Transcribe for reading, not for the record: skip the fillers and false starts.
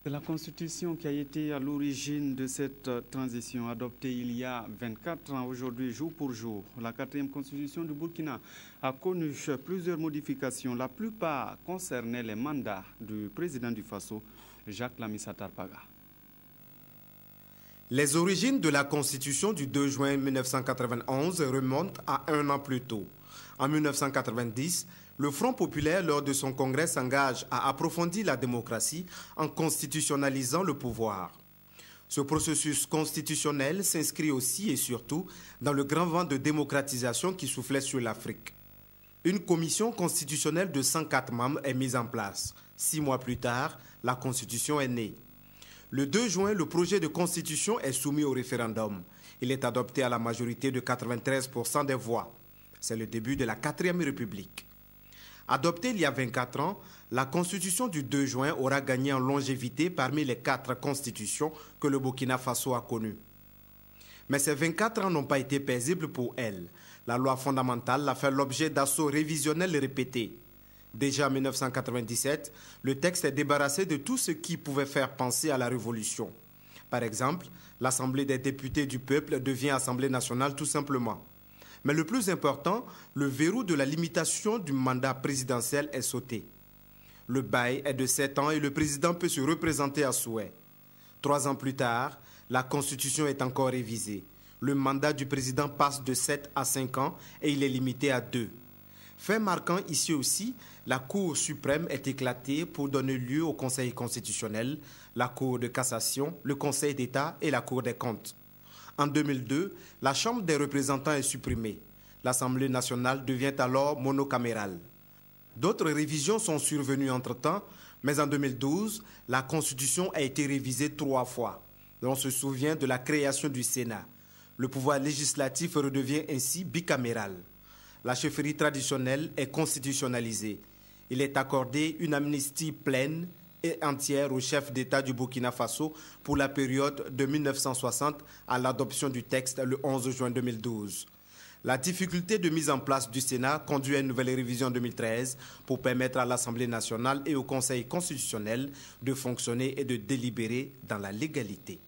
C'est la Constitution qui a été à l'origine de cette transition adoptée il y a 24 ans aujourd'hui, jour pour jour. La 4e Constitution du Burkina a connu plusieurs modifications. La plupart concernaient les mandats du président du Faso, Jacques Lamissa Tarpaga. Les origines de la Constitution du 2 juin 1991 remontent à un an plus tôt. En 1990, le Front populaire, lors de son congrès, s'engage à approfondir la démocratie en constitutionnalisant le pouvoir. Ce processus constitutionnel s'inscrit aussi et surtout dans le grand vent de démocratisation qui soufflait sur l'Afrique. Une commission constitutionnelle de 104 membres est mise en place. 6 mois plus tard, la Constitution est née. Le 2 juin, le projet de Constitution est soumis au référendum. Il est adopté à la majorité de 93% des voix. C'est le début de la 4e République. Adoptée il y a 24 ans, la Constitution du 2 juin aura gagné en longévité parmi les 4 constitutions que le Burkina Faso a connues. Mais ces 24 ans n'ont pas été paisibles pour elle. La loi fondamentale a fait l'objet d'assauts révisionnels répétés. Déjà en 1997, le texte est débarrassé de tout ce qui pouvait faire penser à la révolution. Par exemple, l'Assemblée des députés du peuple devient Assemblée nationale tout simplement. Mais le plus important, le verrou de la limitation du mandat présidentiel est sauté. Le bail est de 7 ans et le président peut se représenter à souhait. 3 ans plus tard, la Constitution est encore révisée. Le mandat du président passe de 7 à 5 ans et il est limité à 2. Fait marquant ici aussi, la Cour suprême est éclatée pour donner lieu au Conseil constitutionnel, la Cour de cassation, le Conseil d'État et la Cour des comptes. En 2002, la Chambre des représentants est supprimée. L'Assemblée nationale devient alors monocamérale. D'autres révisions sont survenues entre-temps, mais en 2012, la Constitution a été révisée 3 fois. On se souvient de la création du Sénat. Le pouvoir législatif redevient ainsi bicaméral. La chefferie traditionnelle est constitutionnalisée. Il est accordé une amnistie pleine et entière au chef d'État du Burkina Faso pour la période de 1960 à l'adoption du texte le 11 juin 2012. La difficulté de mise en place du Sénat conduit à une nouvelle révision en 2013 pour permettre à l'Assemblée nationale et au Conseil constitutionnel de fonctionner et de délibérer dans la légalité.